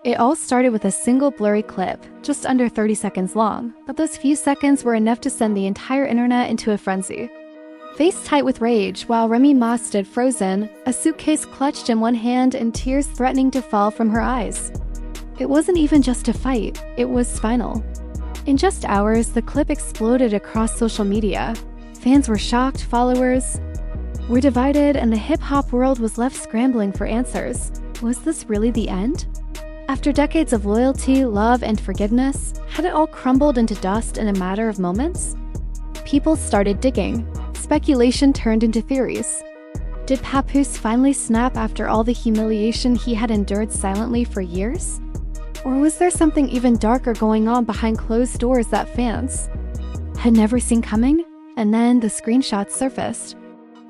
It all started with a single blurry clip, just under 30 seconds long, but those few seconds were enough to send the entire internet into a frenzy. Face tight with rage, while Remy Ma stood frozen, a suitcase clutched in one hand and tears threatening to fall from her eyes. It wasn't even just a fight, it was final. In just hours, the clip exploded across social media. Fans were shocked, followers were divided, and the hip-hop world was left scrambling for answers. Was this really the end? After decades of loyalty, love, and forgiveness, had it all crumbled into dust in a matter of moments? People started digging. Speculation turned into theories. Did Papoose finally snap after all the humiliation he had endured silently for years? Or was there something even darker going on behind closed doors that fans had never seen coming? And then the screenshots surfaced.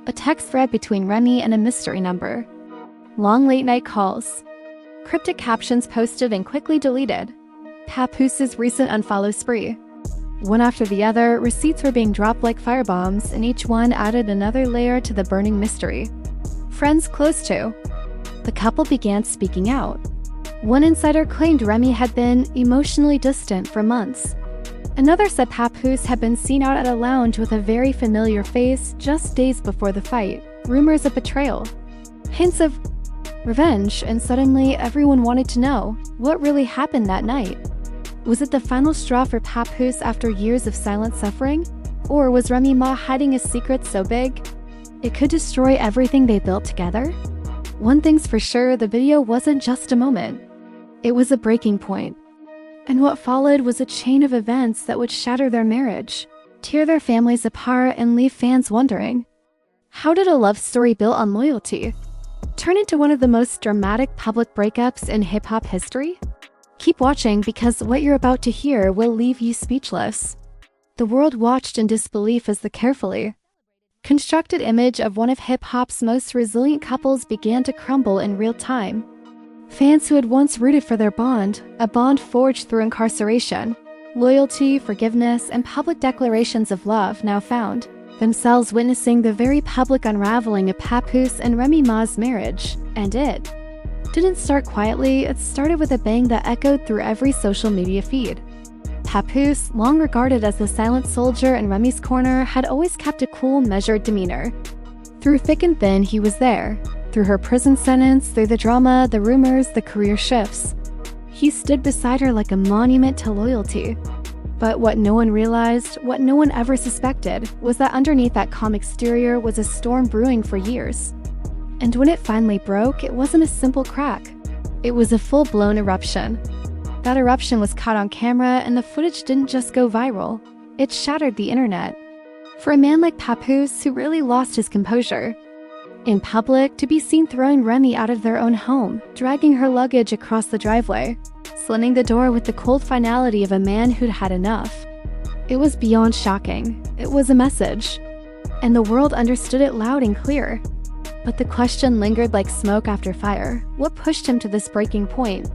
A text thread between Remy and a mystery number. Long late-night calls. Cryptic captions posted and quickly deleted. Papoose's recent unfollow spree. One after the other, receipts were being dropped like firebombs, and each one added another layer to the burning mystery. Friends close to the couple began speaking out. One insider claimed Remy had been emotionally distant for months. Another said Papoose had been seen out at a lounge with a very familiar face just days before the fight. Rumors of betrayal. Hints of revenge, and suddenly everyone wanted to know what really happened that night. Was it the final straw for Papoose after years of silent suffering? Or was Remy Ma hiding a secret so big it could destroy everything they built together? One thing's for sure, the video wasn't just a moment. It was a breaking point. And what followed was a chain of events that would shatter their marriage, tear their families apart, and leave fans wondering, how did a love story built on loyalty turn into one of the most dramatic public breakups in hip-hop history? Keep watching, because what you're about to hear will leave you speechless. The world watched in disbelief as the carefully constructed image of one of hip-hop's most resilient couples began to crumble in real time. Fans who had once rooted for their bond, a bond forged through incarceration, loyalty, forgiveness, and public declarations of love, now found themselves witnessing the very public unraveling of Papoose and Remy Ma's marriage. And it didn't start quietly, it started with a bang that echoed through every social media feed. Papoose, long regarded as the silent soldier in Remy's corner, had always kept a cool, measured demeanor. Through thick and thin, he was there. Through her prison sentence, through the drama, the rumors, the career shifts. He stood beside her like a monument to loyalty. But what no one realized, what no one ever suspected, was that underneath that calm exterior was a storm brewing for years. And when it finally broke, it wasn't a simple crack. It was a full-blown eruption. That eruption was caught on camera, and the footage didn't just go viral. It shattered the internet. For a man like Papoose, who really lost his composure in public, to be seen throwing Remy out of their own home, dragging her luggage across the driveway, slamming the door with the cold finality of a man who'd had enough. It was beyond shocking. It was a message. And the world understood it loud and clear. But the question lingered like smoke after fire. What pushed him to this breaking point?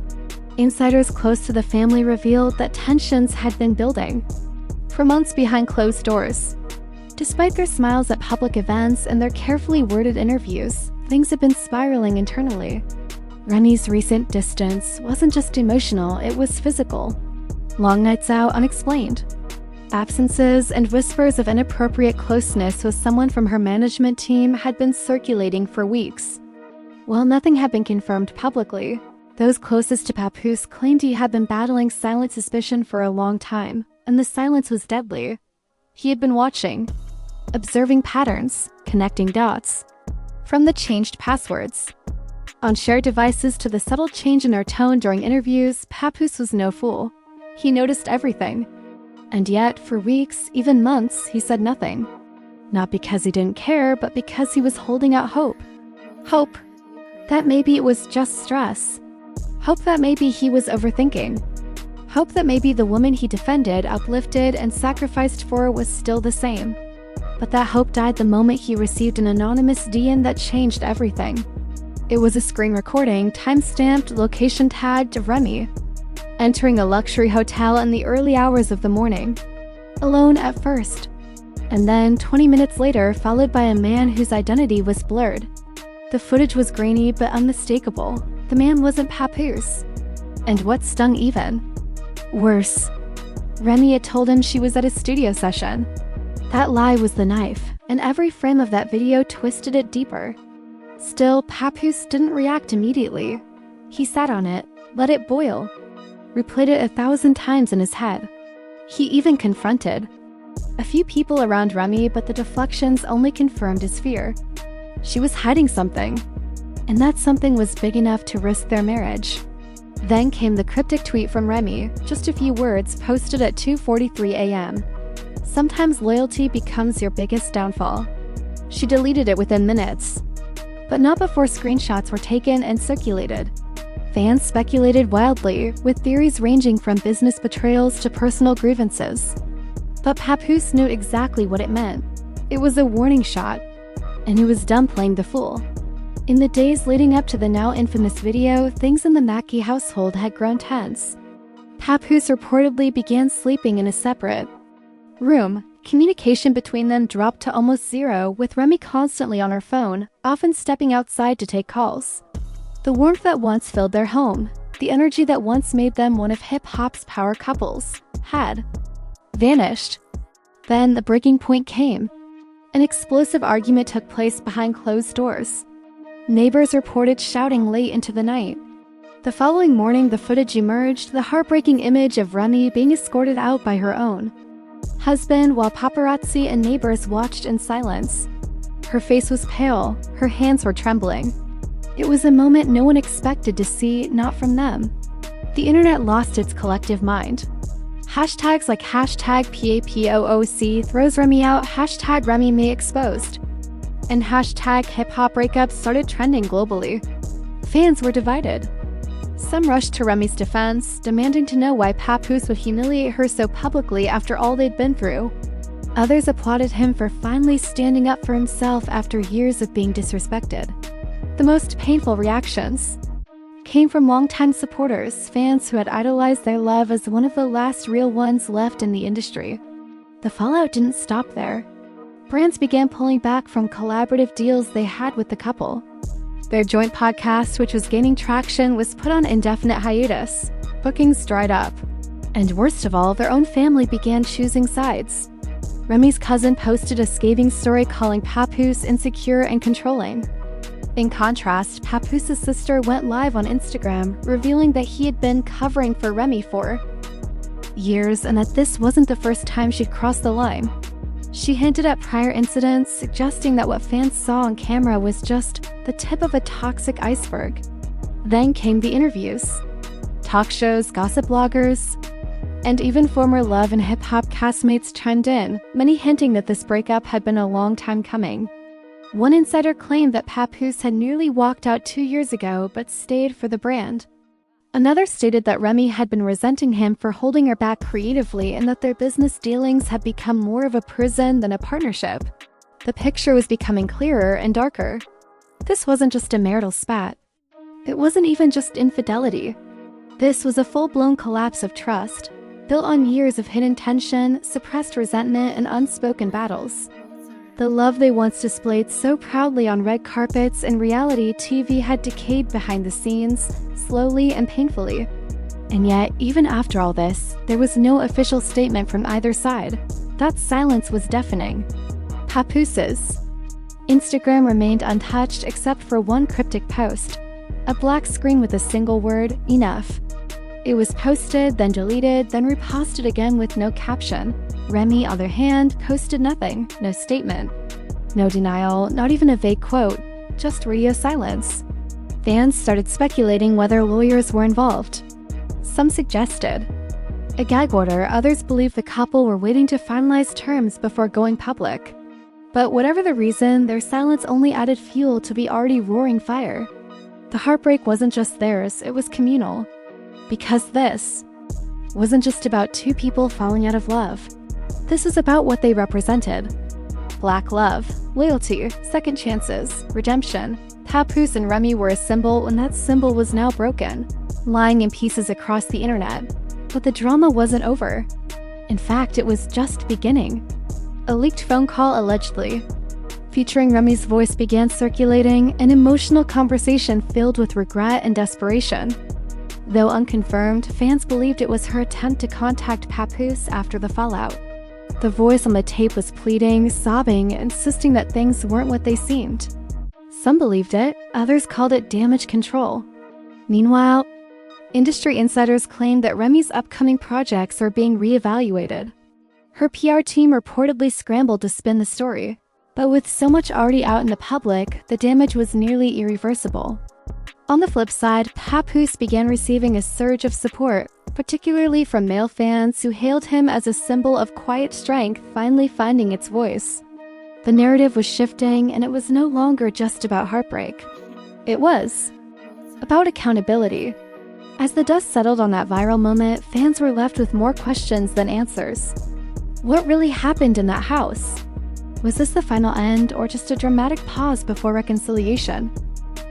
Insiders close to the family revealed that tensions had been building for months behind closed doors. Despite their smiles at public events and their carefully worded interviews, things had been spiraling internally. Remy's recent distance wasn't just emotional, it was physical. Long nights out unexplained. Absences and whispers of inappropriate closeness with someone from her management team had been circulating for weeks. While nothing had been confirmed publicly, those closest to Papoose claimed he had been battling silent suspicion for a long time, and the silence was deadly. He had been watching, observing patterns, connecting dots. From the changed passwords on shared devices to the subtle change in her tone during interviews, Papoose was no fool. He noticed everything. And yet, for weeks, even months, he said nothing. Not because he didn't care, but because he was holding out hope. Hope that maybe it was just stress. Hope that maybe he was overthinking. Hope that maybe the woman he defended, uplifted, and sacrificed for was still the same. But that hope died the moment he received an anonymous DM that changed everything. It was a screen recording, time-stamped, location-tagged, of Remy entering a luxury hotel in the early hours of the morning. Alone at first. And then, 20 minutes later, followed by a man whose identity was blurred. The footage was grainy but unmistakable. The man wasn't Papoose. And what stung even worse, Remy had told him she was at a studio session. That lie was the knife, and every frame of that video twisted it deeper. Still, Papoose didn't react immediately. He sat on it, let it boil, replayed it 1,000 times in his head. He even confronted a few people around Remy, but the deflections only confirmed his fear. She was hiding something, and that something was big enough to risk their marriage. Then came the cryptic tweet from Remy, just a few words posted at 2:43 a.m. Sometimes loyalty becomes your biggest downfall. She deleted it within minutes, but not before screenshots were taken and circulated. Fans speculated wildly, with theories ranging from business betrayals to personal grievances. But Papoose knew exactly what it meant. It was a warning shot, and he was done playing the fool. In the days leading up to the now infamous video, things in the Mackey household had grown tense. Papoose reportedly began sleeping in a separate room. Communication between them dropped to almost zero, with Remy constantly on her phone, often stepping outside to take calls. The warmth that once filled their home, the energy that once made them one of hip-hop's power couples, had vanished. Then the breaking point came. An explosive argument took place behind closed doors. Neighbors reported shouting late into the night. The following morning, the footage emerged, the heartbreaking image of Remy being escorted out by her own husband while paparazzi and neighbors watched in silence. Her face was pale, her hands were trembling. It was a moment no one expected to see, not from them. The internet lost its collective mind. Hashtags like hashtag #PAPOOC throws Remy out, hashtag Remy May exposed, and hashtag hip-hop breakups started trending globally. Fans were divided. Some rushed to Remy's defense, demanding to know why Papoose would humiliate her so publicly after all they'd been through. Others applauded him for finally standing up for himself after years of being disrespected. The most painful reactions came from longtime supporters, fans who had idolized their love as one of the last real ones left in the industry. The fallout didn't stop there. Brands began pulling back from collaborative deals they had with the couple. Their joint podcast, which was gaining traction, was put on indefinite hiatus. Bookings dried up. And worst of all, their own family began choosing sides. Remy's cousin posted a scathing story calling Papoose insecure and controlling. In contrast, Papoose's sister went live on Instagram, revealing that he had been covering for Remy for years and that this wasn't the first time she'd crossed the line. She hinted at prior incidents, suggesting that what fans saw on camera was just the tip of a toxic iceberg. Then came the interviews. Talk shows, gossip bloggers, and even former Love and Hip Hop castmates chimed in, many hinting that this breakup had been a long time coming. One insider claimed that Papoose had nearly walked out 2 years ago but stayed for the brand. Another stated that Remy had been resenting him for holding her back creatively and that their business dealings had become more of a prison than a partnership. The picture was becoming clearer and darker. This wasn't just a marital spat. It wasn't even just infidelity. This was a full-blown collapse of trust, built on years of hidden tension, suppressed resentment, and unspoken battles. The love they once displayed so proudly on red carpets and reality TV had decayed behind the scenes, slowly and painfully. And yet, even after all this, there was no official statement from either side. That silence was deafening. Papoose's Instagram remained untouched except for one cryptic post, a black screen with a single word, enough. It was posted, then deleted, then reposted again with no caption. Remy, on the other hand, posted nothing, no statement, no denial, not even a vague quote, just radio silence. Fans started speculating whether lawyers were involved. Some suggested a gag order, others believed the couple were waiting to finalize terms before going public. But whatever the reason, their silence only added fuel to the already roaring fire. The heartbreak wasn't just theirs, it was communal. Because this wasn't just about two people falling out of love. This was about what they represented. Black love, loyalty, second chances, redemption. Papoose and Remy were a symbol, and that symbol was now broken, lying in pieces across the internet. But the drama wasn't over. In fact, it was just beginning. A leaked phone call allegedly, featuring Remy's voice, began circulating, an emotional conversation filled with regret and desperation. Though unconfirmed, fans believed it was her attempt to contact Papoose after the fallout. The voice on the tape was pleading, sobbing, insisting that things weren't what they seemed. Some believed it, others called it damage control. Meanwhile, industry insiders claimed that Remy's upcoming projects are being reevaluated. Her PR team reportedly scrambled to spin the story, but with so much already out in the public, the damage was nearly irreversible. On the flip side, Papoose began receiving a surge of support, particularly from male fans who hailed him as a symbol of quiet strength finally finding its voice. The narrative was shifting, and it was no longer just about heartbreak. It was about accountability. As the dust settled on that viral moment, fans were left with more questions than answers. What really happened in that house? Was this the final end, or just a dramatic pause before reconciliation?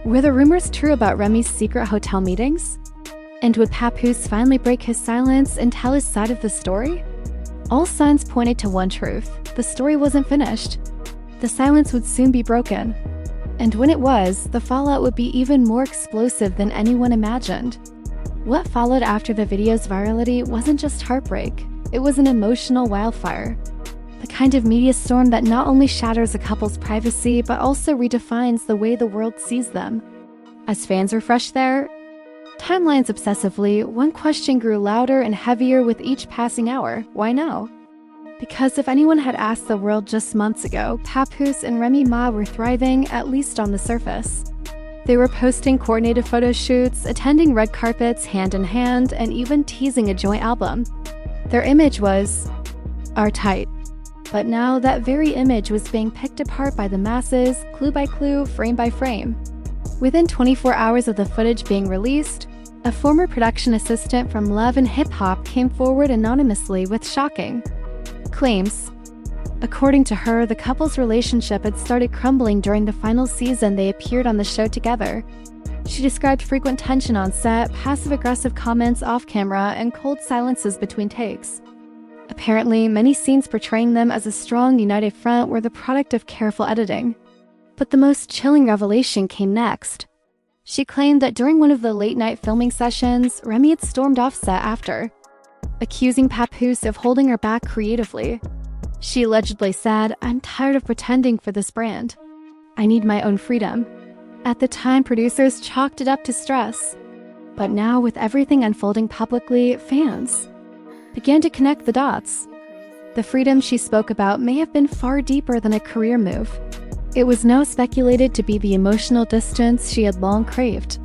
Were the rumors true about Remy's secret hotel meetings? And would Papoose finally break his silence and tell his side of the story? All signs pointed to one truth: the story wasn't finished. The silence would soon be broken. And when it was, the fallout would be even more explosive than anyone imagined. What followed after the video's virality wasn't just heartbreak, it was an emotional wildfire. The kind of media storm that not only shatters a couple's privacy, but also redefines the way the world sees them. As fans refreshed their timelines obsessively, one question grew louder and heavier with each passing hour: why now? Because if anyone had asked the world just months ago, Papoose and Remy Ma were thriving, at least on the surface. They were posting coordinated photo shoots, attending red carpets hand in hand, and even teasing a joint album. Their image was tight. But now that very image was being picked apart by the masses, clue by clue, frame by frame. Within 24 hours of the footage being released, a former production assistant from Love and Hip Hop came forward anonymously with shocking claims. According to her, the couple's relationship had started crumbling during the final season they appeared on the show together. She described frequent tension on set, passive-aggressive comments off-camera, and cold silences between takes. Apparently, many scenes portraying them as a strong, united front were the product of careful editing. But the most chilling revelation came next. She claimed that during one of the late-night filming sessions, Remy had stormed off set after, accusing Papoose of holding her back creatively. She allegedly said, "I'm tired of pretending for this brand. I need my own freedom." At the time, producers chalked it up to stress. But now, with everything unfolding publicly, fans began to connect the dots. The freedom she spoke about may have been far deeper than a career move. It was now speculated to be the emotional distance she had long craved.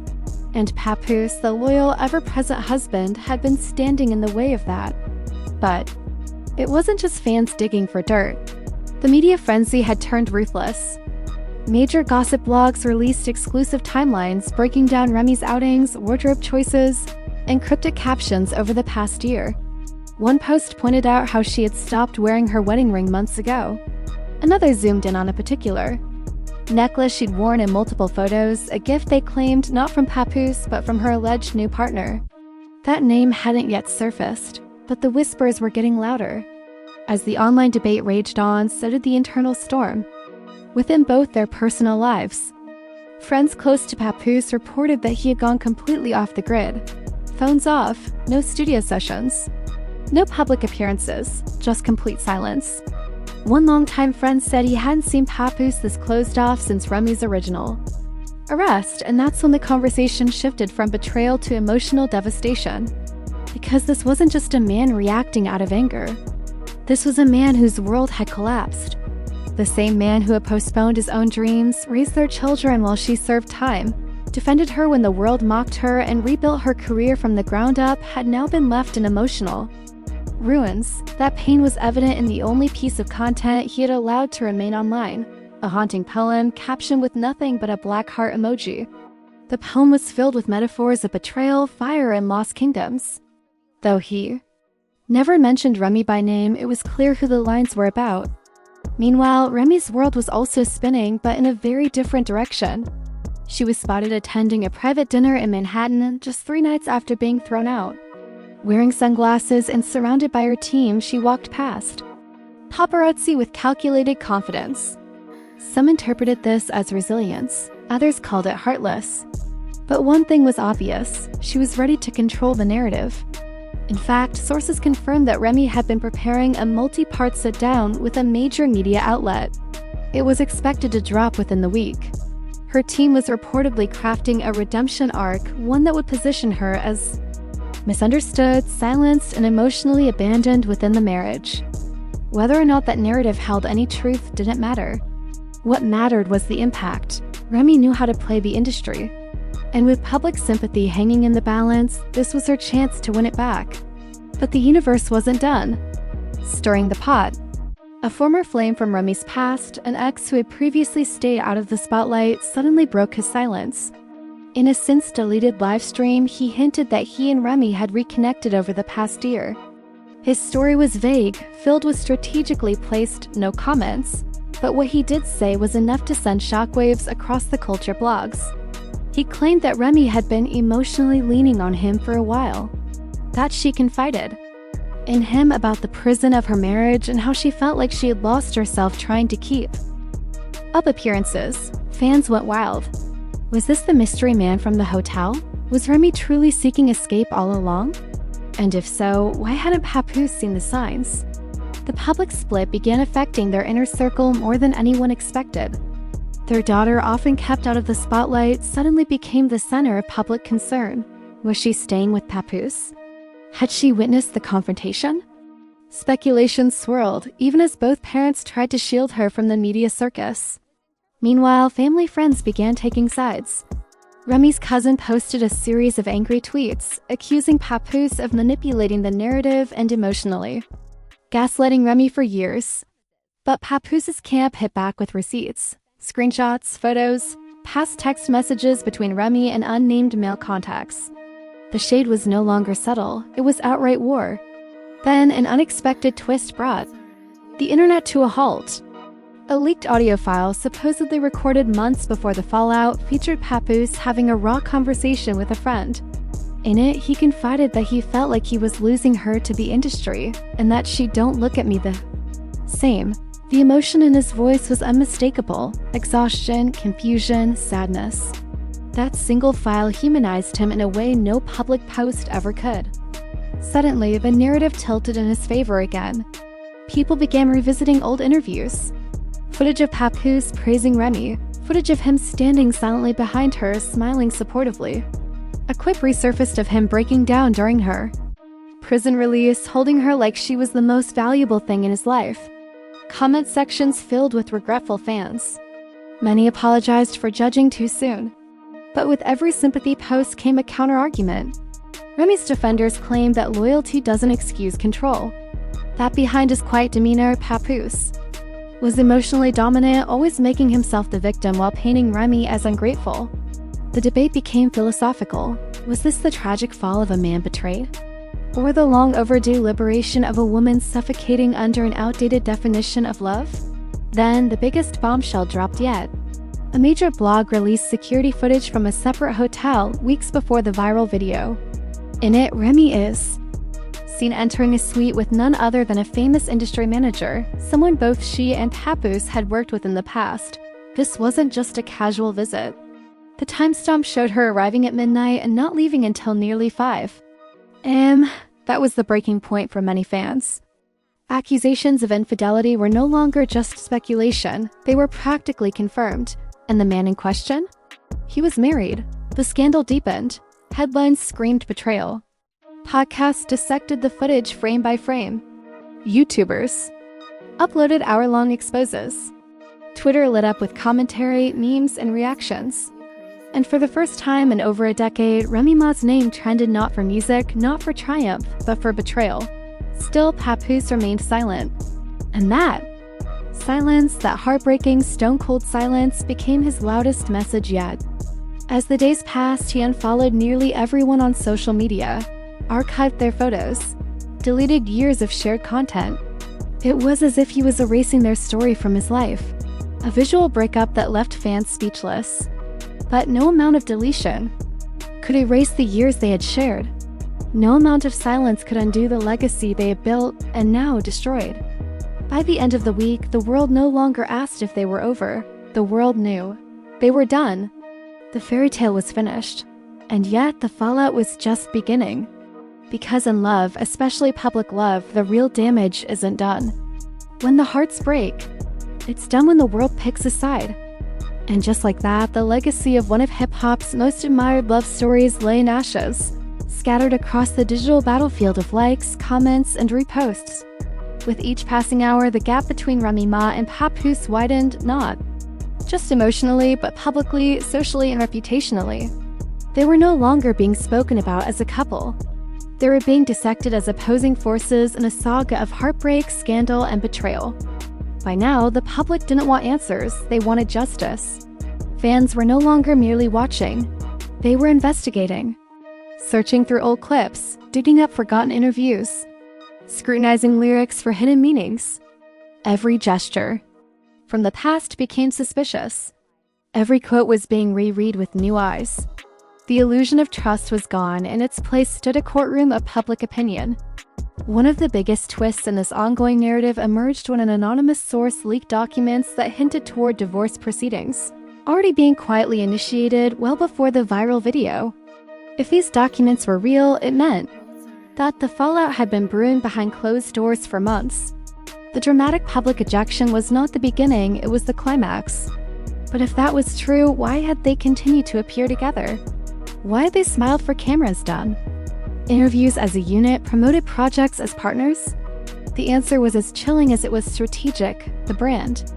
And Papoose, the loyal, ever-present husband, had been standing in the way of that. But it wasn't just fans digging for dirt. The media frenzy had turned ruthless. Major gossip blogs released exclusive timelines breaking down Remy's outings, wardrobe choices, and cryptic captions over the past year. One post pointed out how she had stopped wearing her wedding ring months ago. Another zoomed in on a particular necklace she'd worn in multiple photos, a gift they claimed not from Papoose but from her alleged new partner. That name hadn't yet surfaced, but the whispers were getting louder. As the online debate raged on, so did the internal storm within both their personal lives. Friends close to Papoose reported that he had gone completely off the grid. Phones off, no studio sessions, no public appearances, just complete silence. One longtime friend said he hadn't seen Papoose this closed off since Remy's original arrest, and that's when the conversation shifted from betrayal to emotional devastation. Because this wasn't just a man reacting out of anger. This was a man whose world had collapsed. The same man who had postponed his own dreams, raised their children while she served time, defended her when the world mocked her, and rebuilt her career from the ground up, had now been left in emotional ruins. That pain was evident in the only piece of content he had allowed to remain online, a haunting poem captioned with nothing but a black heart emoji. The poem was filled with metaphors of betrayal, fire, and lost kingdoms. Though he never mentioned Remy by name, it was clear who the lines were about. Meanwhile, Remy's world was also spinning, but in a very different direction. She was spotted attending a private dinner in Manhattan just 3 nights after being thrown out. Wearing sunglasses and surrounded by her team, she walked past paparazzi with calculated confidence. Some interpreted this as resilience, others called it heartless. But one thing was obvious: she was ready to control the narrative. In fact, sources confirmed that Remy had been preparing a multi-part sit-down with a major media outlet. It was expected to drop within the week. Her team was reportedly crafting a redemption arc, one that would position her as misunderstood, silenced, and emotionally abandoned within the marriage. Whether or not that narrative held any truth didn't matter. What mattered was the impact. Remy knew how to play the industry. And with public sympathy hanging in the balance, this was her chance to win it back. But the universe wasn't done. Stirring the pot. A former flame from Remy's past, an ex who had previously stayed out of the spotlight, suddenly broke his silence. In a since-deleted livestream, he hinted that he and Remy had reconnected over the past year. His story was vague, filled with strategically placed no comments, but what he did say was enough to send shockwaves across the culture blogs. He claimed that Remy had been emotionally leaning on him for a while, that she confided in him about the prison of her marriage and how she felt like she had lost herself trying to keep up appearances. Fans went wild. Was this the mystery man from the hotel? Was Remy truly seeking escape all along? And if so, why hadn't Papoose seen the signs? The public split began affecting their inner circle more than anyone expected. Their daughter, often kept out of the spotlight, suddenly became the center of public concern. Was she staying with Papoose? Had she witnessed the confrontation? Speculation swirled, even as both parents tried to shield her from the media circus. Meanwhile, family friends began taking sides. Remy's cousin posted a series of angry tweets, accusing Papoose of manipulating the narrative and emotionally gaslighting Remy for years. But Papoose's camp hit back with receipts, screenshots, photos, past text messages between Remy and unnamed male contacts. The shade was no longer subtle, it was outright war. Then an unexpected twist brought the internet to a halt. A leaked audio file, supposedly recorded months before the fallout, featured Papoose having a raw conversation with a friend. In it, he confided that he felt like he was losing her to the industry, and that she don't look at me the same. The emotion in his voice was unmistakable: exhaustion, confusion, sadness. That single file humanized him in a way no public post ever could. Suddenly, the narrative tilted in his favor again. People began revisiting old interviews. Footage of Papoose praising Remy, footage of him standing silently behind her, smiling supportively. A clip resurfaced of him breaking down during her prison release, holding her like she was the most valuable thing in his life. Comment sections filled with regretful fans. Many apologized for judging too soon. But with every sympathy post came a counter-argument. Remy's defenders claimed that loyalty doesn't excuse control. That behind his quiet demeanor, Papoose was emotionally dominant, always making himself the victim while painting Remy as ungrateful. The debate became philosophical. Was this the tragic fall of a man betrayed? Or the long-overdue liberation of a woman suffocating under an outdated definition of love? Then, the biggest bombshell dropped yet. A major blog released security footage from a separate hotel weeks before the viral video. In it, Remy is seen entering a suite with none other than a famous industry manager, someone both she and Papoose had worked with in the past. This wasn't just a casual visit. The timestamp showed her arriving at midnight and not leaving until nearly 5 a.m. That was the breaking point for many fans. Accusations of infidelity were no longer just speculation, they were practically confirmed. And the man in question? He was married. The scandal deepened. Headlines screamed betrayal. Podcasts dissected the footage frame by frame. YouTubers uploaded hour-long exposes. Twitter lit up with commentary, memes, and reactions. And for the first time in over a decade, Remy Ma's name trended not for music, not for triumph, but for betrayal. Still, Papoose remained silent. And that silence, that heartbreaking, stone-cold silence, became his loudest message yet. As the days passed, he unfollowed nearly everyone on social media, archived their photos, deleted years of shared content. It was as if he was erasing their story from his life. A visual breakup that left fans speechless. But no amount of deletion could erase the years they had shared. No amount of silence could undo the legacy they had built and now destroyed. By the end of the week, the world no longer asked if they were over. The world knew. They were done. The fairy tale was finished. And yet, the fallout was just beginning. Because in love, especially public love, the real damage isn't done when the hearts break. It's done when the world picks a side. And just like that, the legacy of one of hip-hop's most admired love stories lay in ashes, scattered across the digital battlefield of likes, comments, and reposts. With each passing hour, the gap between Remy Ma and Papoose widened not just emotionally, but publicly, socially, and reputationally. They were no longer being spoken about as a couple. They were being dissected as opposing forces in a saga of heartbreak, scandal, and betrayal. By now, the public didn't want answers, they wanted justice. Fans were no longer merely watching. They were investigating. Searching through old clips, digging up forgotten interviews, scrutinizing lyrics for hidden meanings. Every gesture from the past became suspicious. Every quote was being reread with new eyes. The illusion of trust was gone, and in its place stood a courtroom of public opinion. One of the biggest twists in this ongoing narrative emerged when an anonymous source leaked documents that hinted toward divorce proceedings, already being quietly initiated well before the viral video. If these documents were real, it meant that the fallout had been brewing behind closed doors for months. The dramatic public ejection was not the beginning, it was the climax. But if that was true, why had they continued to appear together? Why had they smiled for cameras done? Interviews as a unit, promoted projects as partners? The answer was as chilling as it was strategic, the brand.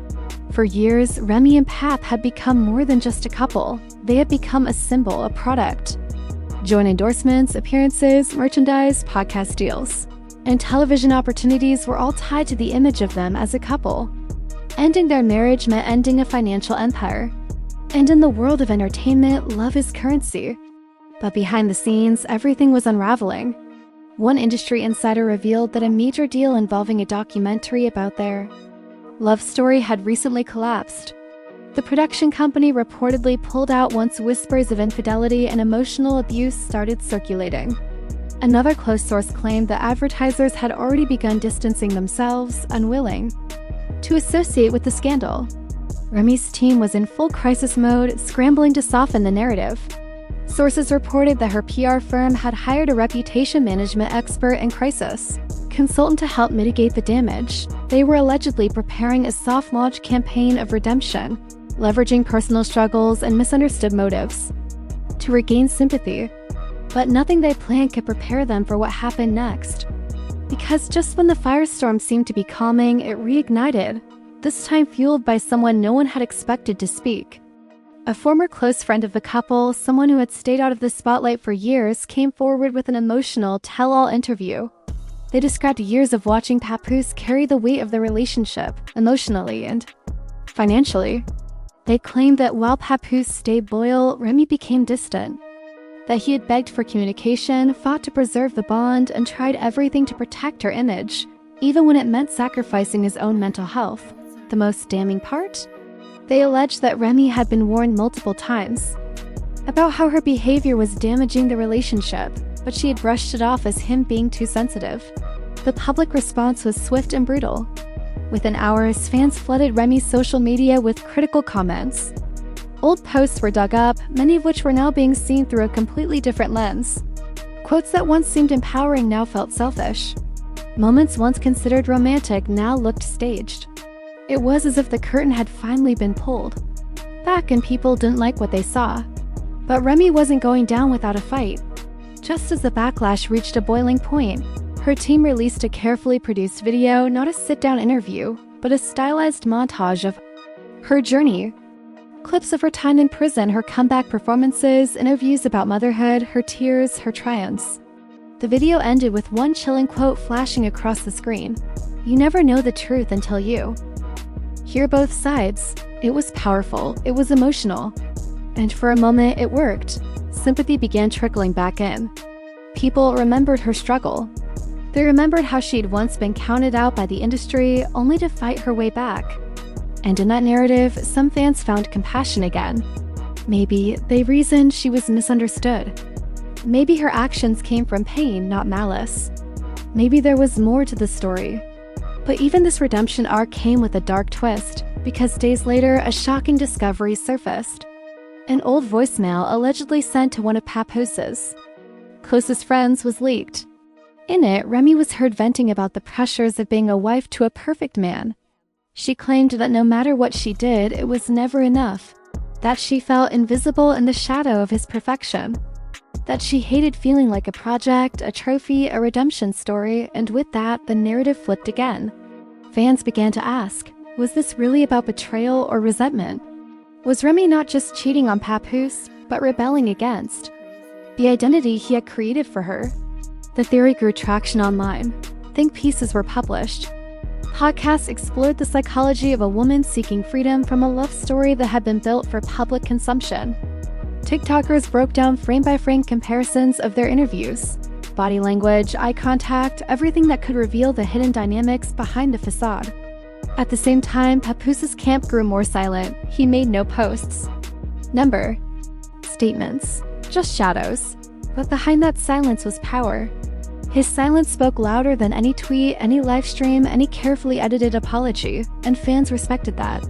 For years, Remy and Pap had become more than just a couple. They had become a symbol, a product. Joint endorsements, appearances, merchandise, podcast deals, and television opportunities were all tied to the image of them as a couple. Ending their marriage meant ending a financial empire. And in the world of entertainment, love is currency. But behind the scenes, everything was unraveling. One industry insider revealed that a major deal involving a documentary about their love story had recently collapsed. The production company reportedly pulled out once whispers of infidelity and emotional abuse started circulating. Another close source claimed that advertisers had already begun distancing themselves, unwilling to associate with the scandal. Remy's team was in full crisis mode, scrambling to soften the narrative. Sources reported that her PR firm had hired a reputation management expert in crisis consultant to help mitigate the damage. They were allegedly preparing a soft launch campaign of redemption, leveraging personal struggles and misunderstood motives to regain sympathy. But nothing they planned could prepare them for what happened next. Because just when the firestorm seemed to be calming, it reignited, this time fueled by someone no one had expected to speak. A former close friend of the couple, someone who had stayed out of the spotlight for years, came forward with an emotional tell-all interview. They described years of watching Papoose carry the weight of the relationship, emotionally and financially. They claimed that while Papoose stayed loyal, Remy became distant. That he had begged for communication, fought to preserve the bond, and tried everything to protect her image, even when it meant sacrificing his own mental health. The most damning part? They alleged that Remy had been warned multiple times about how her behavior was damaging the relationship, but she had brushed it off as him being too sensitive. The public response was swift and brutal. Within hours, fans flooded Remy's social media with critical comments. Old posts were dug up, many of which were now being seen through a completely different lens. Quotes that once seemed empowering now felt selfish. Moments once considered romantic now looked staged. It was as if the curtain had finally been pulled back and people didn't like what they saw. But Remy wasn't going down without a fight. Just as the backlash reached a boiling point, her team released a carefully produced video, not a sit-down interview, but a stylized montage of her journey. Clips of her time in prison, her comeback performances, interviews about motherhood, her tears, her triumphs. The video ended with one chilling quote flashing across the screen. "You never know the truth until you hear both sides." It was powerful, it was emotional. And for a moment, it worked. Sympathy began trickling back in. People remembered her struggle. They remembered how she'd once been counted out by the industry, only to fight her way back. And in that narrative, some fans found compassion again. Maybe they reasoned she was misunderstood. Maybe her actions came from pain, not malice. Maybe there was more to the story. But even this redemption arc came with a dark twist, because days later, a shocking discovery surfaced. An old voicemail allegedly sent to one of Papoose's closest friends was leaked. In it, Remy was heard venting about the pressures of being a wife to a perfect man. She claimed that no matter what she did, it was never enough, that she felt invisible in the shadow of his perfection, that she hated feeling like a project, a trophy, a redemption story, and with that, the narrative flipped again. Fans began to ask, was this really about betrayal or resentment? Was Remy not just cheating on Papoose, but rebelling against the identity he had created for her? The theory grew traction online. Think pieces were published. Podcasts explored the psychology of a woman seeking freedom from a love story that had been built for public consumption. TikTokers broke down frame-by-frame comparisons of their interviews. Body language, eye contact, everything that could reveal the hidden dynamics behind the facade. At the same time, Papoose's camp grew more silent. He made no posts. Number. Statements. Just shadows. But behind that silence was power. His silence spoke louder than any tweet, any livestream, any carefully edited apology, and fans respected that.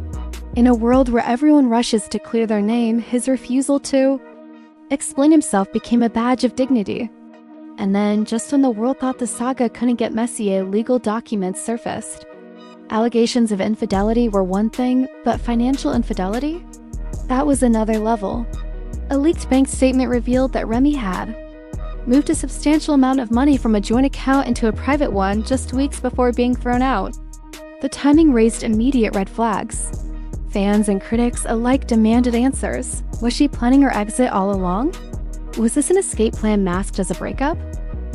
In a world where everyone rushes to clear their name, his refusal to explain himself became a badge of dignity. And then, just when the world thought the saga couldn't get messy, legal documents surfaced. Allegations of infidelity were one thing, but financial infidelity? That was another level. A leaked bank statement revealed that Remy had moved a substantial amount of money from a joint account into a private one just weeks before being thrown out. The timing raised immediate red flags. Fans and critics alike demanded answers. Was she planning her exit all along? Was this an escape plan masked as a breakup?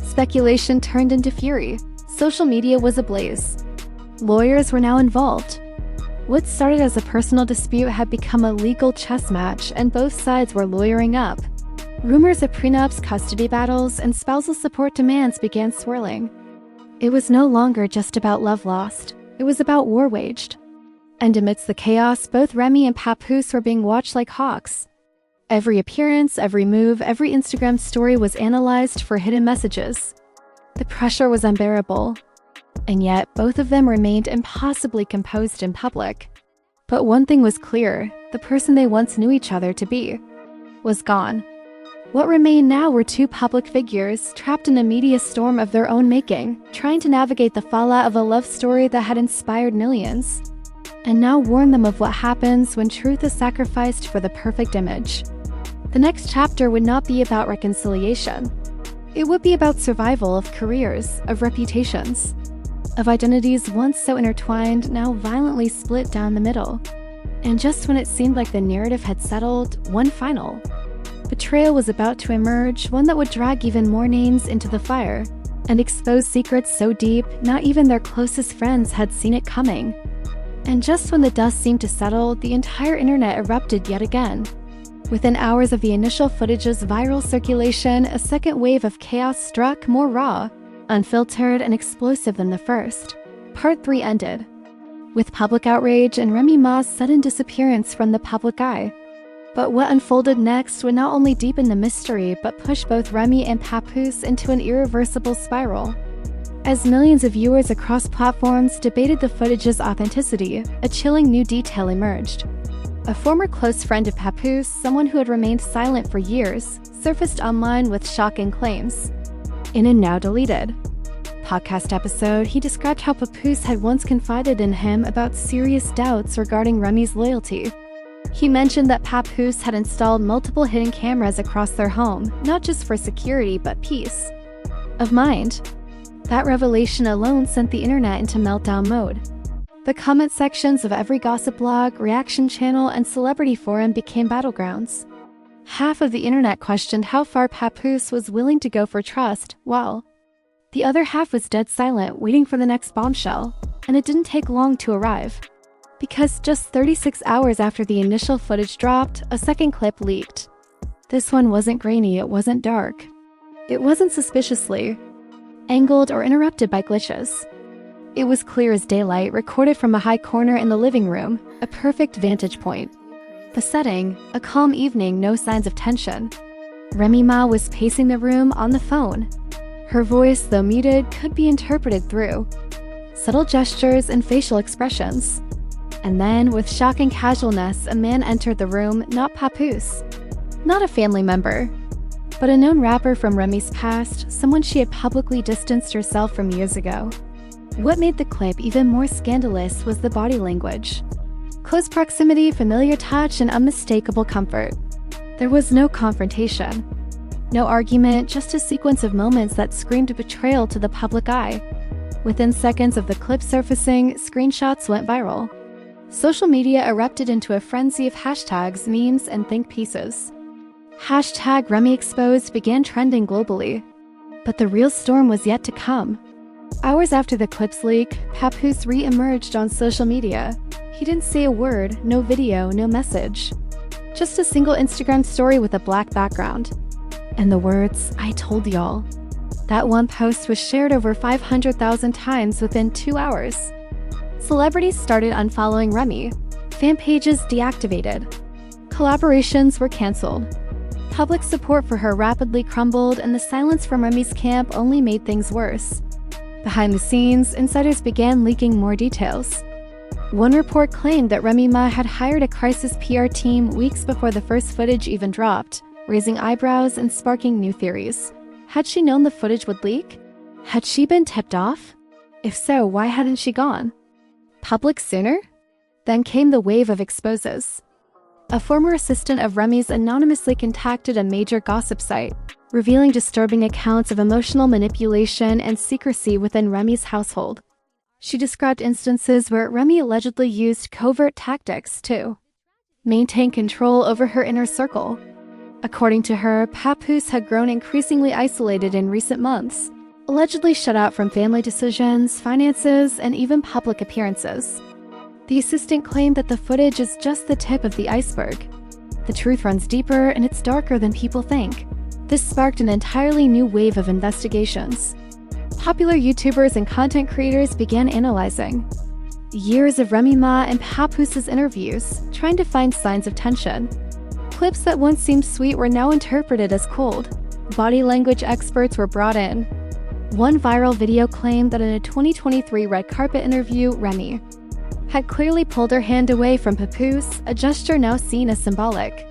Speculation turned into fury. Social media was ablaze. Lawyers were now involved. What started as a personal dispute had become a legal chess match, and both sides were lawyering up. Rumors of prenups, custody battles, and spousal support demands began swirling. It was no longer just about love lost. It was about war waged. And amidst the chaos, both Remy and Papoose were being watched like hawks. Every appearance, every move, every Instagram story was analyzed for hidden messages. The pressure was unbearable. And yet, both of them remained impossibly composed in public. But one thing was clear: the person they once knew each other to be was gone. What remained now were two public figures trapped in a media storm of their own making, trying to navigate the fallout of a love story that had inspired millions, and now warned them of what happens when truth is sacrificed for the perfect image. The next chapter would not be about reconciliation. It would be about survival of careers, of reputations, of identities once so intertwined, now violently split down the middle. And just when it seemed like the narrative had settled, one final betrayal was about to emerge, one that would drag even more names into the fire, and expose secrets so deep, not even their closest friends had seen it coming. And just when the dust seemed to settle, the entire internet erupted yet again. Within hours of the initial footage's viral circulation, a second wave of chaos struck, more raw, unfiltered, and explosive than the first. Part 3 ended with public outrage and Remy Ma's sudden disappearance from the public eye. But what unfolded next would not only deepen the mystery, but push both Remy and Papoose into an irreversible spiral. As millions of viewers across platforms debated the footage's authenticity, a chilling new detail emerged. A former close friend of Papoose, someone who had remained silent for years, surfaced online with shocking claims. In a now deleted podcast episode, he described how Papoose had once confided in him about serious doubts regarding Remy's loyalty. He mentioned that Papoose had installed multiple hidden cameras across their home, not just for security but peace of mind. That revelation alone sent the internet into meltdown mode. The comment sections of every gossip blog, reaction channel, and celebrity forum became battlegrounds. Half of the internet questioned how far Papoose was willing to go for trust, while the other half was dead silent, waiting for the next bombshell. And it didn't take long to arrive. Because just 36 hours after the initial footage dropped, a second clip leaked. This one wasn't grainy, it wasn't dark. It wasn't suspiciously angled or interrupted by glitches. It was clear as daylight, recorded from a high corner in the living room, a perfect vantage point. The setting, a calm evening, no signs of tension. Remy Ma was pacing the room on the phone. Her voice, though muted, could be interpreted through subtle gestures and facial expressions. And then, with shocking casualness, a man entered the room, not Papoose. Not a family member, but a known rapper from Remy's past, someone she had publicly distanced herself from years ago. What made the clip even more scandalous was the body language. Close proximity, familiar touch, and unmistakable comfort. There was no confrontation. No argument, just a sequence of moments that screamed betrayal to the public eye. Within seconds of the clip surfacing, screenshots went viral. Social media erupted into a frenzy of hashtags, memes, and think pieces. Hashtag Remy Exposed began trending globally. But the real storm was yet to come. Hours after the clip's leak, Papoose re-emerged on social media. He didn't say a word, no video, no message. Just a single Instagram story with a black background. And the words, "I told y'all." That one post was shared over 500,000 times within 2 hours. Celebrities started unfollowing Remy. Fan pages deactivated. Collaborations were canceled. Public support for her rapidly crumbled, and the silence from Remy's camp only made things worse. Behind the scenes, insiders began leaking more details. One report claimed that Remy Ma had hired a crisis PR team weeks before the first footage even dropped, raising eyebrows and sparking new theories. Had she known the footage would leak? Had she been tipped off? If so, why hadn't she gone public sooner? Then came the wave of exposes. A former assistant of Remy's anonymously contacted a major gossip site, revealing disturbing accounts of emotional manipulation and secrecy within Remy's household. She described instances where Remy allegedly used covert tactics to maintain control over her inner circle. According to her, Papoose had grown increasingly isolated in recent months, allegedly shut out from family decisions, finances, and even public appearances. The assistant claimed that the footage is just the tip of the iceberg. The truth runs deeper, and it's darker than people think. This sparked an entirely new wave of investigations. Popular YouTubers and content creators began analyzing years of Remy Ma and Papoose's interviews, trying to find signs of tension. Clips that once seemed sweet were now interpreted as cold. Body language experts were brought in. One viral video claimed that in a 2023 red carpet interview, Remy had clearly pulled her hand away from Papoose, a gesture now seen as symbolic.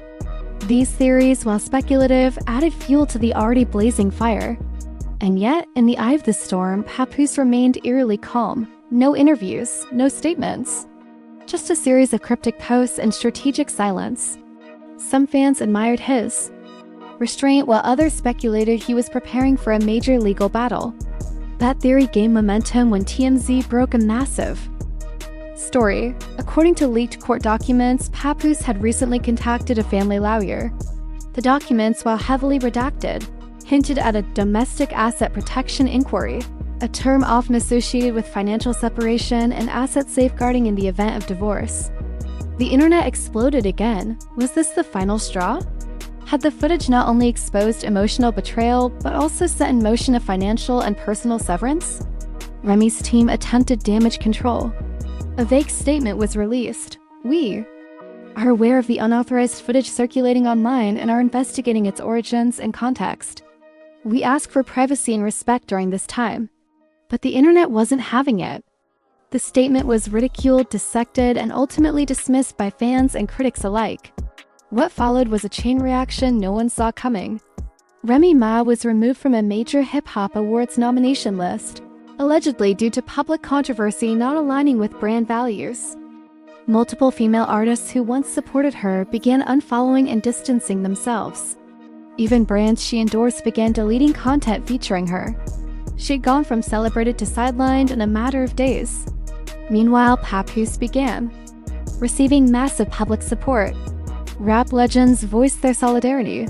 These theories, while speculative, added fuel to the already blazing fire. And yet, in the eye of the storm, Papoose remained eerily calm. No interviews, no statements. Just a series of cryptic posts and strategic silence. Some fans admired his restraint, while others speculated he was preparing for a major legal battle. That theory gained momentum when TMZ broke a massive story. According to leaked court documents, Papoose had recently contacted a family lawyer. The documents, while heavily redacted, hinted at a domestic asset protection inquiry, a term often associated with financial separation and asset safeguarding in the event of divorce. The internet exploded again. Was this the final straw? Had the footage not only exposed emotional betrayal, but also set in motion a financial and personal severance? Remy's team attempted damage control. A vague statement was released. "We are aware of the unauthorized footage circulating online and are investigating its origins and context. We ask for privacy and respect during this time." But the internet wasn't having it. The statement was ridiculed, dissected, and ultimately dismissed by fans and critics alike. What followed was a chain reaction no one saw coming. Remy Ma was removed from a major hip-hop awards nomination list, allegedly due to public controversy not aligning with brand values. Multiple female artists who once supported her began unfollowing and distancing themselves. Even brands she endorsed began deleting content featuring her. She had gone from celebrated to sidelined in a matter of days. Meanwhile, Papoose began receiving massive public support. Rap legends voiced their solidarity.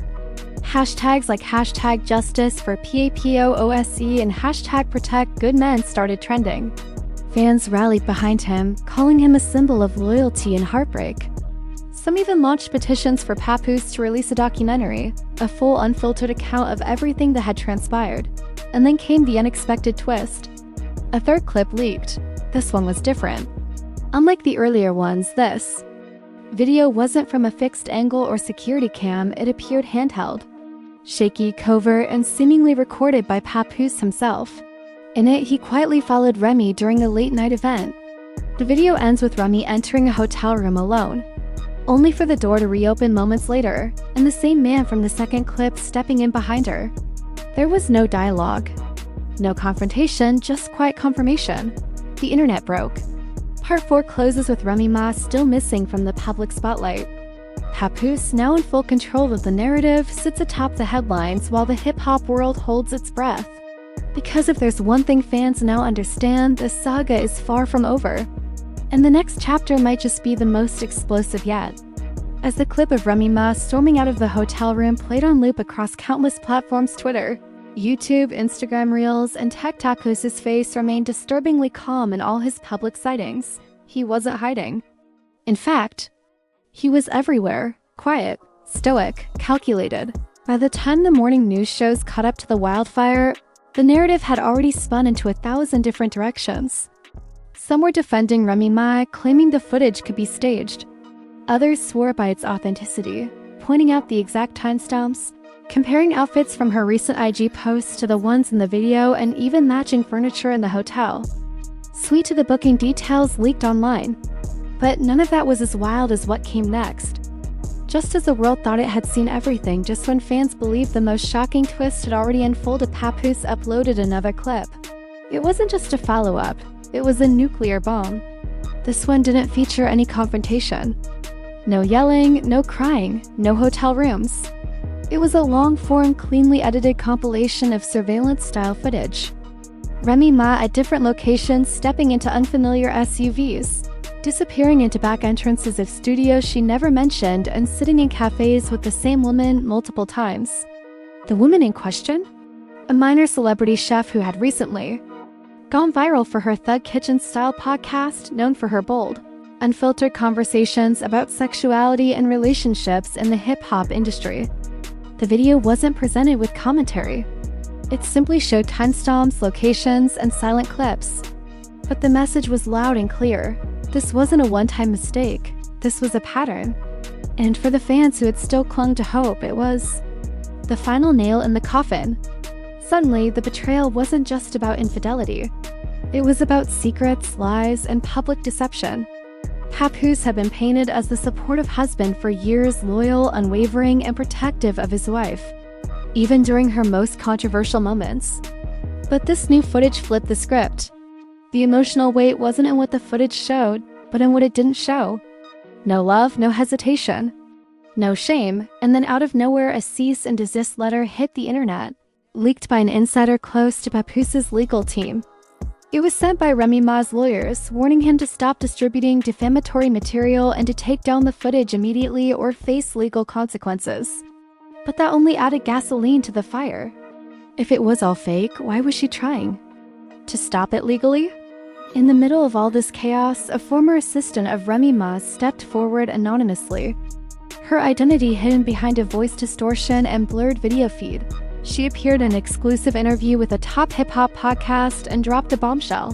Hashtags like hashtag justice for PAPOOSE and hashtag protect good men started trending. Fans rallied behind him, calling him a symbol of loyalty and heartbreak. Some even launched petitions for Papoose to release a documentary, a full unfiltered account of everything that had transpired. And then came the unexpected twist. A third clip leaked. This one was different. Unlike the earlier ones, this video wasn't from a fixed angle or security cam, it appeared handheld. Shaky, covert, and seemingly recorded by Papoose himself. In it, he quietly followed Remy during a late-night event. The video ends with Remy entering a hotel room alone, only for the door to reopen moments later, and the same man from the second clip stepping in behind her. There was no dialogue, no confrontation, just quiet confirmation. The internet broke. Part 4 closes with Remy Ma still missing from the public spotlight. Papoose, now in full control of the narrative, sits atop the headlines while the hip-hop world holds its breath. Because if there's one thing fans now understand, the saga is far from over. And the next chapter might just be the most explosive yet. As the clip of Remy Ma storming out of the hotel room played on loop across countless platforms, Twitter, YouTube, Instagram Reels, and TikTok, Papoose's face remained disturbingly calm in all his public sightings. He wasn't hiding. In fact, he was everywhere, quiet, stoic, calculated. By the time the morning news shows caught up to the wildfire, the narrative had already spun into 1,000 different directions. Some were defending Remy Ma, claiming the footage could be staged. Others swore by its authenticity, pointing out the exact timestamps, comparing outfits from her recent IG posts to the ones in the video, and even matching furniture in the hotel. Sweet to the booking details leaked online. But none of that was as wild as what came next. Just as the world thought it had seen everything, just when fans believed the most shocking twist had already unfolded, Papoose uploaded another clip. It wasn't just a follow-up, it was a nuclear bomb. This one didn't feature any confrontation. No yelling, no crying, no hotel rooms. It was a long-form, cleanly edited compilation of surveillance-style footage. Remy Ma at different locations stepping into unfamiliar SUVs, disappearing into back entrances of studios she never mentioned, and sitting in cafes with the same woman multiple times. The woman in question? A minor celebrity chef who had recently gone viral for her Thug Kitchen-style podcast, known for her bold, unfiltered conversations about sexuality and relationships in the hip-hop industry. The video wasn't presented with commentary. It simply showed timestamps, locations, and silent clips. But the message was loud and clear. This wasn't a one-time mistake. This was a pattern. And for the fans who had still clung to hope, it was the final nail in the coffin. Suddenly, the betrayal wasn't just about infidelity. It was about secrets, lies, and public deception. Papoose had been painted as the supportive husband for years, loyal, unwavering, and protective of his wife, even during her most controversial moments. But this new footage flipped the script. The emotional weight wasn't in what the footage showed, but in what it didn't show. No love, no hesitation, no shame, and then out of nowhere a cease and desist letter hit the internet, leaked by an insider close to Papoose's legal team. It was sent by Remy Ma's lawyers, warning him to stop distributing defamatory material and to take down the footage immediately or face legal consequences. But that only added gasoline to the fire. If it was all fake, why was she trying to stop it legally? In the middle of all this chaos, a former assistant of Remy Ma stepped forward anonymously, her identity hidden behind a voice distortion and blurred video feed. She appeared in an exclusive interview with a top hip-hop podcast and dropped a bombshell.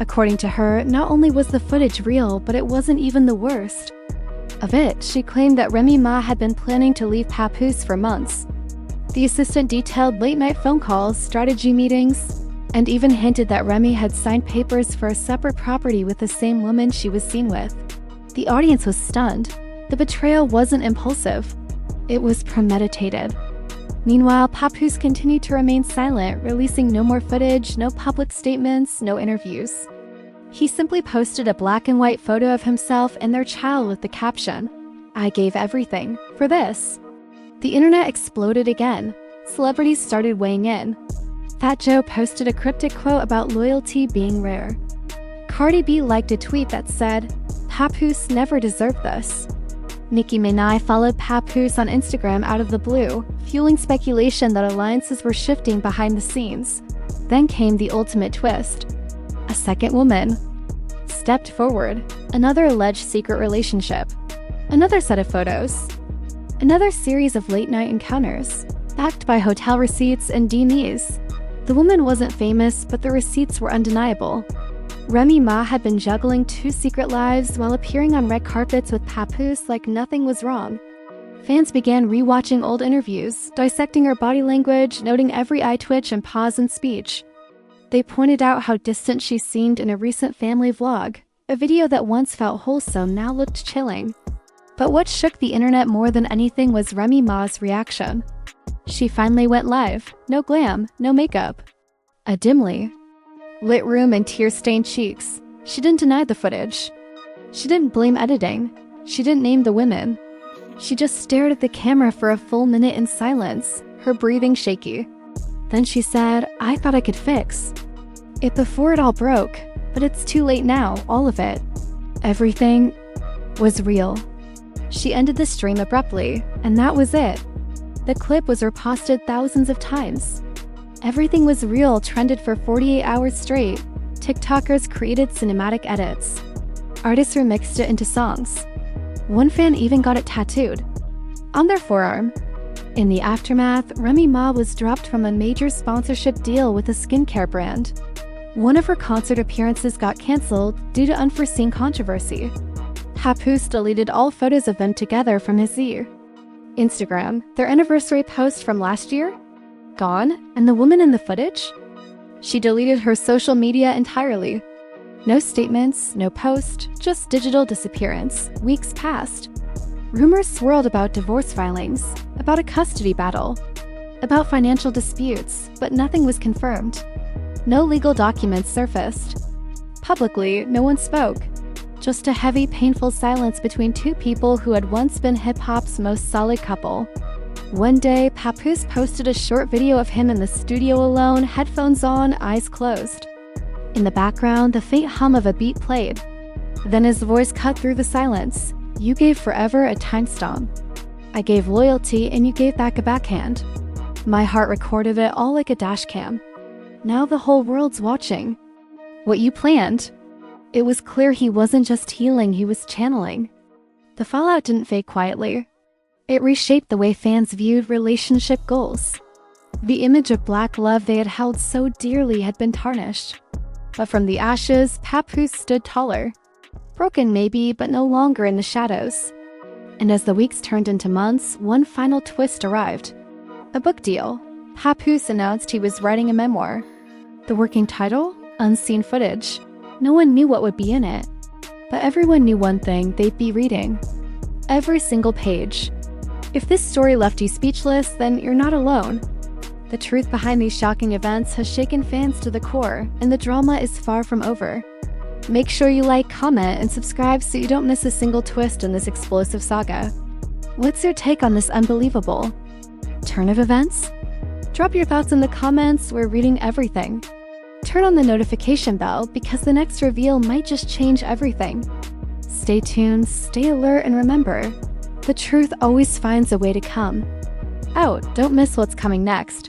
According to her, not only was the footage real, but it wasn't even the worst of it. She claimed that Remy Ma had been planning to leave Papoose for months. The assistant detailed late-night phone calls, strategy meetings, and even hinted that Remy had signed papers for a separate property with the same woman she was seen with. The audience was stunned. The betrayal wasn't impulsive. It was premeditated. Meanwhile, Papoose continued to remain silent, releasing no more footage, no public statements, no interviews. He simply posted a black and white photo of himself and their child with the caption, "I gave everything for this." The internet exploded again. Celebrities started weighing in. Fat Joe posted a cryptic quote about loyalty being rare. Cardi B liked a tweet that said, "Papoose never deserved this." Nicki Minaj followed Papoose on Instagram out of the blue, fueling speculation that alliances were shifting behind the scenes. Then came the ultimate twist. A second woman stepped forward. Another alleged secret relationship. Another set of photos. Another series of late-night encounters, backed by hotel receipts and DMs. The woman wasn't famous, but the receipts were undeniable. Remy Ma had been juggling 2 secret lives while appearing on red carpets with Papoose like nothing was wrong. Fans began rewatching old interviews, dissecting her body language, noting every eye twitch and pause in speech. They pointed out how distant she seemed in a recent family vlog, A video that once felt wholesome now looked chilling. But what shook the internet more than anything was Remy Ma's reaction. She finally went live. No glam, no makeup. A dimly lit room and tear-stained cheeks. She didn't deny the footage. She didn't blame editing. She didn't name the women. She just stared at the camera for a full minute in silence, her breathing shaky. Then she said, "I thought I could fix it before it all broke, but it's too late now, all of it. Everything was real." She ended the stream abruptly, and that was it. The clip was reposted thousands of times. Everything was real trended for 48 hours straight. TikTokers created cinematic edits. Artists remixed it into songs. One fan even got it tattooed on their forearm. In the aftermath, Remy Ma was dropped from a major sponsorship deal with a skincare brand. One of her concert appearances got cancelled due to unforeseen controversy. Papoose deleted all photos of them together from his Instagram. Their anniversary post from last year? Gone? And the woman in the footage? She deleted her social media entirely. No statements, no post, just digital disappearance. Weeks passed. Rumors swirled about divorce filings, about a custody battle, about financial disputes, but nothing was confirmed. No legal documents surfaced. Publicly, no one spoke. Just a heavy, painful silence between two people who had once been hip-hop's most solid couple. One day, Papoose posted a short video of him in the studio alone, headphones on, eyes closed. In the background, the faint hum of a beat played. Then his voice cut through the silence. "You gave forever a time stamp. I gave loyalty and you gave back a backhand. My heart recorded it all like a dash cam. Now the whole world's watching what you planned." It was clear he wasn't just healing, he was channeling. The fallout didn't fade quietly. It reshaped the way fans viewed relationship goals. The image of black love they had held so dearly had been tarnished. But from the ashes, Papoose stood taller. Broken maybe, but no longer in the shadows. And as the weeks turned into months, one final twist arrived. A book deal. Papoose announced he was writing a memoir. The working title? Unseen Footage. No one knew what would be in it. But everyone knew one thing: they'd be reading every single page. If this story left you speechless, then you're not alone. The truth behind these shocking events has shaken fans to the core, and the drama is far from over. Make sure you like, comment, and subscribe so you don't miss a single twist in this explosive saga. What's your take on this unbelievable turn of events? Drop your thoughts in the comments. We're reading everything. Turn on the notification bell because the next reveal might just change everything. Stay tuned, stay alert, and remember, the truth always finds a way to come out. Don't miss what's coming next.